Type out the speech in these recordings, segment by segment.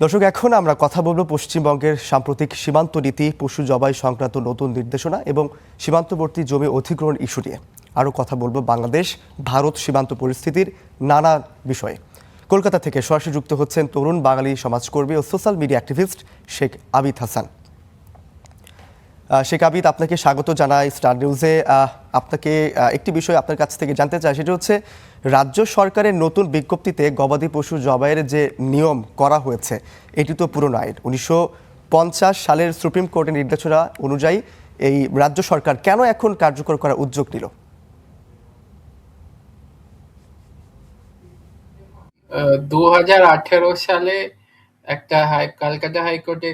দর্শক, এখন আমরা কথা বলবো পশ্চিমবঙ্গের সাম্প্রতিক সীমান্ত নীতি, পশু জবাই সংক্রান্ত নতুন নির্দেশনা এবং সীমান্তবর্তী জমি অধিগ্রহণ ইস্যু নিয়ে। আরও কথা বলবো বাংলাদেশ ভারত সীমান্ত পরিস্থিতির নানা বিষয়ে। কলকাতা থেকে সরাসরি যুক্ত হচ্ছেন তরুণ বাঙালি সমাজকর্মী ও social media activist Sheikh Abid Hasan. Sheikh Abid, আপনাকে স্বাগত জানাই স্টার নিউজে। আপনাকে একটি বিষয় আপনার কাছ থেকে জানতে চাই, সেটা হচ্ছে রাজ্য সরকারের নতুন বিজ্ঞপ্তিতে গবাদি পশু জবাইয়ের যে নিয়ম করা হয়েছে, এটি তো পুরনো আইন। 1950 সালের সুপ্রিম কোর্টের নির্দেশনা অনুযায়ী এই রাজ্য সরকার কেন এখন কার্যকর করার উদ্যোগ নিল? 2018 সালে একটা ক্যালকাটা হাইকোর্টে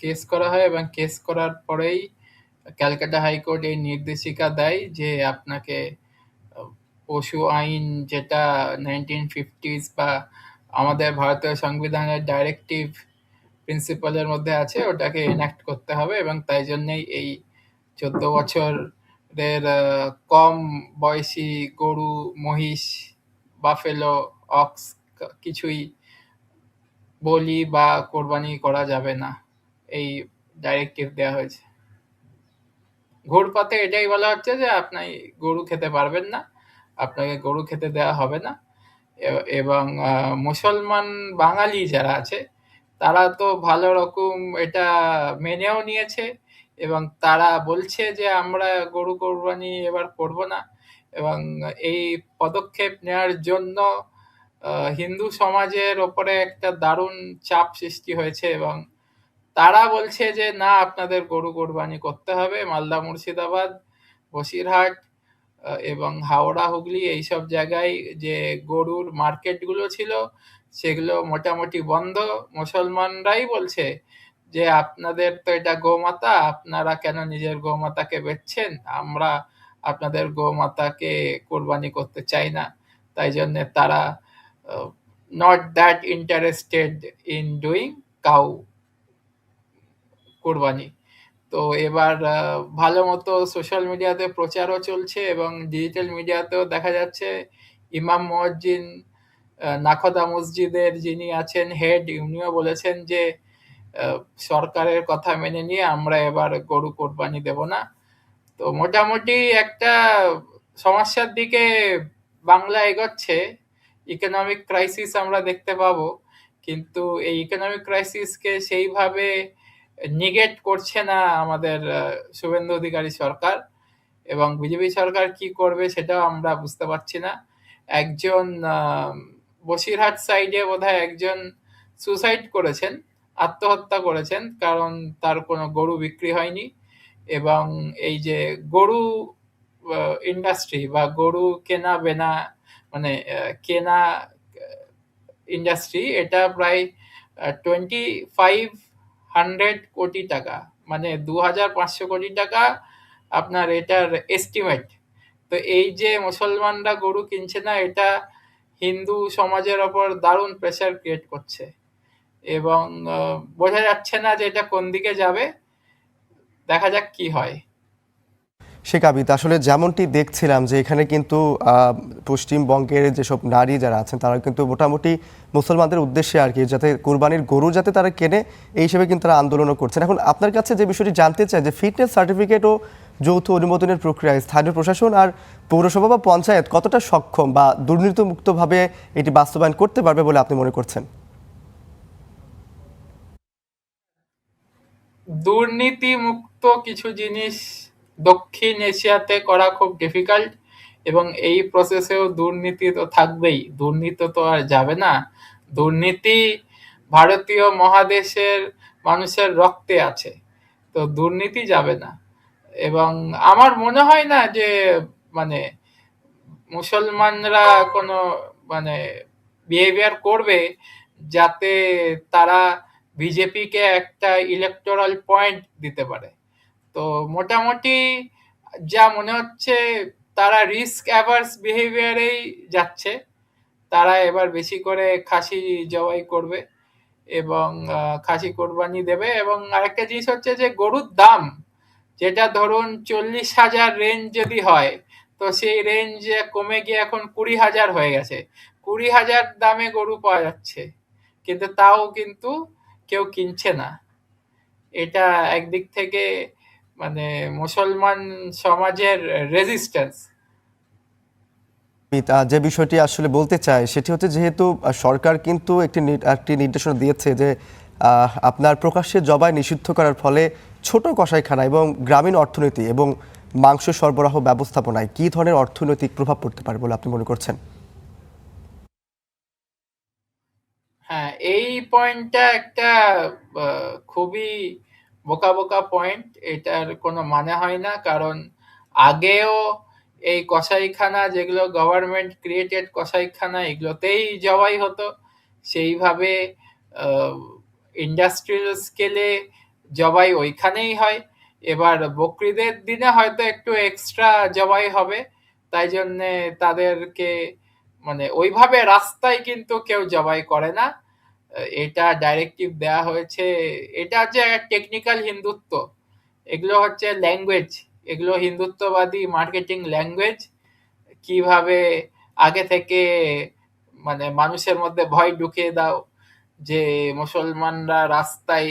কেস করা হয় এবং কেস করার পরেই ক্যালকাটা হাইকোর্ট এই নির্দেশিকা দেয় যে আপনাকে পশু আইন, যেটা 1950s বা আমাদের ভারতীয় সংবিধানের ডাইরেক্টিভ প্রিন্সিপালের মধ্যে আছে, ওটাকে এনাক্ট করতে হবে। এবং তাই জন্যই এই 14 বছরের কম বয়সী গরু, মহিষ, বাফেলো, অক্স কিছুই বলি বা কোরবানি করা যাবে না, এই ডাইরেক্টিভ দেওয়া হয়েছে। ঘুরপথে এটাই বলা হচ্ছে যে আপনি গরু খেতে পারবেন না, আপনাকে গরু খেতে দেওয়া হবে না। এবং মুসলমান বাঙালি যারা আছে তারা তো ভালো রকম এটা মেনেও নিয়েছে এবং তারা বলছে যে আমরা গরু কোরবানি এবার করব না। এবং এই পদক্ষেপ নেওয়ার জন্য হিন্দু সমাজের ওপরে একটা দারুণ চাপ সৃষ্টি হয়েছে এবং তারা বলছে যে না, আপনাদের গরু কোরবানি করতে হবে। মালদা, মুর্শিদাবাদ, বসিরহাট এবং হাওড়া, হুগলি এইসব জায়গায় যে গরুর মার্কেটগুলো ছিল সেগুলো মোটামুটি বন্ধ। মুসলমানরাই বলছে যে আপনাদের তো এটা গোমাতা, আপনারা কেন নিজের গোমাতাকে বেচছেন? আমরা আপনাদের গোমাতাকে কোরবানি করতে চাই না। তাই জন্য তারা not that interested in doing cow কোরবানি। তো এবার ভালো মতো সোশ্যাল মিডিয়াতে প্রচারও চলছে এবং ডিজিটাল মিডিয়াতেও দেখা যাচ্ছে ইমাম মুয়াজ্জিন নাখোদা মসজিদের যিনি আছেন হেড, উনিও বলেছেন যে আহ, সরকারের কথা মেনে নিয়ে আমরা এবার গরু কোরবানি দেব না। তো মোটামুটি একটা সমস্যার দিকে বাংলা এগোচ্ছে। ইকোনমিক ক্রাইসিস আমরা দেখতে পাবো, কিন্তু এই ইকোনমিক ক্রাইসিসকে সেইভাবে নিগেট করছে না আমাদের শুভেন্দু অধিকারী সরকার। এবং বিজেপি সরকার কি করবে সেটাও আমরা বুঝতে পারছি না। একজন বসিরহাট সাইডে বোধহয় একজন সুসাইড করেছেন, আত্মহত্যা করেছেন, কারণ তার কোনো গরু বিক্রি হয়নি। এবং এই যে গরু ইন্ডাস্ট্রি বা গরু কেনা বেনা, মানে কেনা ইন্ডাস্ট্রি, এটা প্রায় 2500 কোটি টাকা, মানে 2500 কোটি টাকা আপনার এটার এস্টিমেট। তো এই যে মুসলমানরা গরু কিনছে না, এটা হিন্দু সমাজের ওপর দারুণ প্রেসার ক্রিয়েট করছে এবং বোঝা যাচ্ছে না যে এটা কোন দিকে যাবে। দেখা যাক কি হয়। শেখ আবিদ, আসলে যেমনটি দেখছিলাম যে এখানে কিন্তু পশ্চিমবঙ্গের যেসব নারী যারা আছেন তারা কিন্তু মোটামুটি মুসলমানদের উদ্দেশ্যে আর কি, যাতে কোরবানির গরু যাতে তারা কেনে, এই হিসেবে কিন্তু তারা আন্দোলনও করছেন। এখন আপনার কাছে যে বিষয়টি জানতে চাই যে ফিটনেস সার্টিফিকেট ও যৌথ অনুমোদনের প্রক্রিয়ায় স্থানীয় প্রশাসন আর পৌরসভা বা পঞ্চায়েত কতটা সক্ষম বা দুর্নীতিমুক্তভাবে এটি বাস্তবায়ন করতে পারবে বলে আপনি মনে করছেন? দুর্নীতি মুক্ত কিছু জিনিস দক্ষিণ এশিয়াতে করা খুব ডিফিকাল্ট এবং এই প্রসেসেও দুর্নীতি তো থাকবেই, দুর্নীতি তো আর যাবে না। দুর্নীতি ভারতীয় মহাদেশের মানুষের রক্তে আছে, তো দুর্নীতি যাবে না। এবং আমার মনে হয় না যে মানে মুসলমানরা কোনো মানে বিহেভিয়ার করবে যাতে তারা বিজেপিকে একটা ইলেকটোরাল পয়েন্ট দিতে পারে। তো মোটামুটি যা মনে হচ্ছে তারা রিস্ক অ্যাভার্স বিহেভিয়ারেই যাচ্ছে। তারা এবার বেশি করে খাসি জবাই করবে এবং খাসি কোরবানি দেবে। এবং আরেকটা জিনিস হচ্ছে যে গরুর দাম, যেটা ধরুন 40,000 রেঞ্জ যদি হয়, তো সেই রেঞ্জ কমে গিয়ে এখন 20,000 হয়ে গেছে। 20,000 দামে গরু পাওয়া যাচ্ছে, কিন্তু তাও কিন্তু কেউ কিনছে না। এটা একদিক থেকে মানে মুসলমান সমাজের রেজিস্ট্যান্স। আমি যে বিষয়টি আসলে বলতে চাই সেটি হচ্ছে, যেহেতু সরকার কিন্তু একটি নির্দেশনা দিয়েছে যে আপনার প্রকাশ্যে জবাই নিষিদ্ধ করার ফলে ছোট কসাইখানা এবং গ্রামীণ অর্থনীতি এবং মাংস সরবরাহ ব্যবস্থাপনায় কী ধরনের অর্থনৈতিক প্রভাব পড়তে পারে বলে আপনি মনে করছেন? হ্যাঁ, এই পয়েন্টটা একটা খুবই বোকা বোকা পয়েন্ট। এটার কোনো মানে হয় না, কারণ আগেও এই কসাইখানা যেগুলো গভর্নমেন্ট ক্রিয়েটেড কসাইখানা, এগুলোতেই জবাই হতো। সেইভাবে ইন্ডাস্ট্রিয়াল স্কেলে জবাই ওইখানেই হয়। এবার বকরিদের দিনে হয়তো একটু এক্সট্রা জবাই হবে, তাই জন্যে তাদেরকে মানে ওইভাবে রাস্তায় কিন্তু কেউ জবাই করে না। এটা ডাইরেক্টিভ দেয়া হয়েছে। এটা হচ্ছে টেকনিক্যাল হিন্দুত্ব। এগুলো হচ্ছে ল্যাঙ্গুয়েজ, এগুলো হিন্দুত্ববাদী মার্কেটিং ল্যাঙ্গুয়েজ। কিভাবে আগে থেকে মানে মানুষের মধ্যে ভয় ঢুকিয়ে দাও যে মুসলমানরা রাস্তায়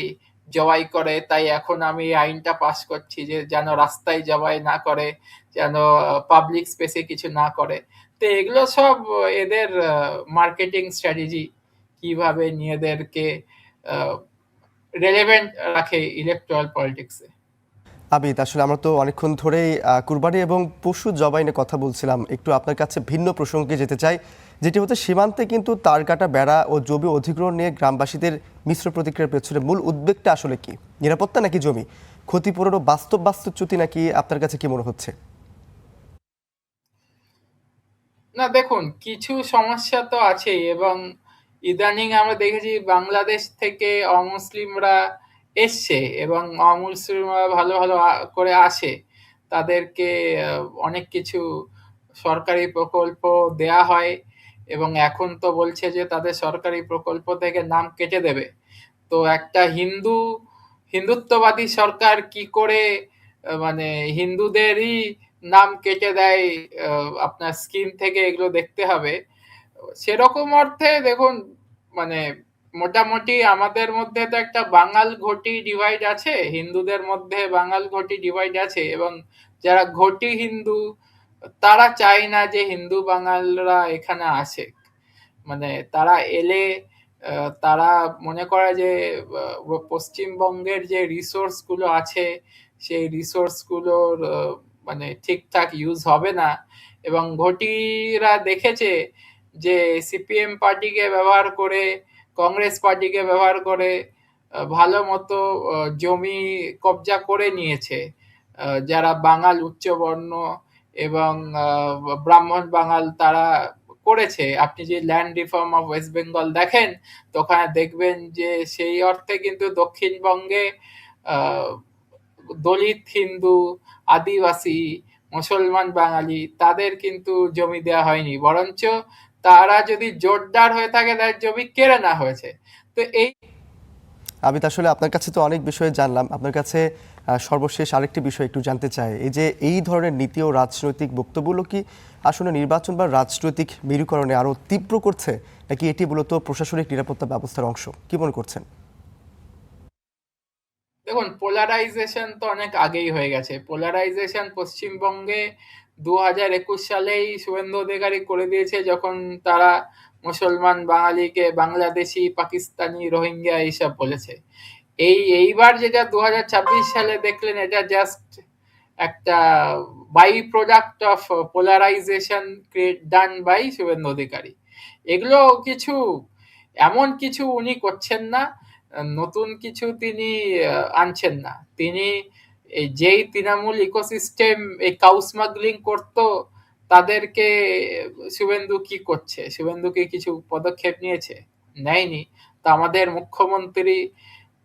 জবাই করে, তাই এখন আমি এই আইনটা পাস করছি যে যেন রাস্তায় জবাই না করে, যেন পাবলিক স্পেসে কিছু না করে। তো এগুলো সব এদের মার্কেটিং স্ট্র্যাটেজি, কিভাবে নিজেদেরকে রেলেভেন্ট রাখে ইলেকট্রাল পলিটিক্সে। আবিদ, আসলে আমরা তো অনেকক্ষণ ধরেই কুরবানি এবং পশু জবাই নিয়ে কথা বলছিলাম। একটু আপনার কাছে ভিন্ন প্রসঙ্গে যেতে চাই, যেটি হচ্ছে সীমান্তে কিন্তু তার কাটা বেড়া ও জমি অধিগ্রহণ নিয়ে গ্রামবাসীদের মিশ্র প্রতিক্রিয়ার পেছনে মূল উদ্বেগটা আসলে কি? নিরাপত্তা নাকি জমি ক্ষতিপূরণ ও বাস্তবচ্যুতি, নাকি আপনার কাছে কি মনে হচ্ছে? না, দেখুন, কিছু সমস্যা তো আছেই, এবং ইদানিং আমরা দেখেছি বাংলাদেশ থেকে অমুসলিমরা এসছে, এবং অমুসলিমরা ভালো ভালো করে আসে। তাদেরকে অনেক কিছু সরকারি প্রকল্প দেয়া হয়, এবং এখন তো বলছে যে তাদের সরকারি প্রকল্প থেকে নাম কেটে দেবে। তো একটা হিন্দুত্ববাদী সরকার কি করে মানে হিন্দুদেরই নাম কেটে দেয় আপনার স্কিম থেকে, এগুলো দেখতে হবে। সেরকম অর্থে দেখুন, মানে মোটামুটি আমাদের মধ্যে তো একটা বাঙাল ঘটি ডিভাইড আছে, হিন্দুদের মধ্যে বাঙাল ঘটি ডিভাইড আছে, এবং যারা ঘটি হিন্দু তারা চায় না যে হিন্দু বাঙালরা এখানে আসে। মানে তারা এলে তারা মনে করে যে পশ্চিমবঙ্গের যে রিসোর্স গুলো আছে সেই রিসোর্স গুলোর মানে ঠিকঠাক ইউজ হবে না। এবং ঘটিরা দেখেছে যে সিপিএম পার্টিকে ব্যবহার করে, কংগ্রেস পার্টিকে ব্যবহার করে ভালো মতো জমি কবজা করে নিয়েছে। যারা বাঙাল উচ্চবর্ণ এবং ব্রাহ্মণ বাঙাল তারা করেছে। আপনি যে land reform of West Bengal দেখেন, তো ওখানে দেখবেন যে সেই অর্থে কিন্তু দক্ষিণবঙ্গে আহ, দলিত হিন্দু, আদিবাসী, মুসলমান বাঙালি তাদের কিন্তু জমি দেওয়া হয়নি, বরঞ্চ তারা যদি জোরদার হয়ে থাকে তাদের জমি কেড়ে নেওয়া হয়েছে। তো এই আবিদ, আসলে আপনার কাছে তো অনেক বিষয়ে জানলাম। আপনার কাছে সর্বশেষ আরেকটি বিষয় একটু জানতে চাই, এই যে এই ধরনের নীতি ও রাজনৈতিক বক্তব্যগুলো কি আসলে নির্বাচন বা রাজনৈতিক মেরুকরণে আরও তীব্র করছে, নাকি এটি মূলত প্রশাসনিক নিরাপত্তা ব্যবস্থার অংশ? কি মনে করছেন? দেখুন, পোলারাইজেশন তো অনেক আগেই হয়ে গেছে। পোলারাইজেশন পশ্চিমবঙ্গে 2021 সালেই শুভেন্দু অধিকারী করে দিয়েছে, যখন তারা মুসলমান বাঙালিকে বাংলাদেশি, পাকিস্তানি, রোহিঙ্গা এইসব বলেছে। এইবার যেটা 2026 সালে দেখলেন, এটা জাস্ট একটা by product of polarisation create done by Suvendu Adhikari. এগুলো কিছু এমন কিছু উনি করছেন না, নতুন কিছু তিনি আনছেন না। তিনি যেই তৃণমূল ইকোসিস্টেম এই কাউ স্মাগলিং করতো, তাদেরকে শুভেন্দু কি করছে? শুভেন্দু কি কিছু পদক্ষেপ নিয়েছে? নেয়নি। তো আমাদের মুখ্যমন্ত্রী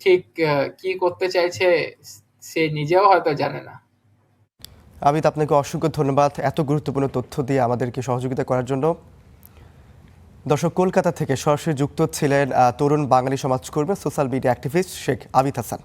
ঠিক কি করতে চাইছে সে নিজেও হয়তো জানে না। আবিদ, আপনাকে অসংখ্য ধন্যবাদ এত গুরুত্বপূর্ণ তথ্য দিয়ে আমাদেরকে সহযোগিতা করার জন্য। দর্শক, কলকাতা থেকে সরাসরি যুক্ত ছিলেন তরুণ বাঙালি সমাজকর্মী, social media activist Sheikh Abid Hasan.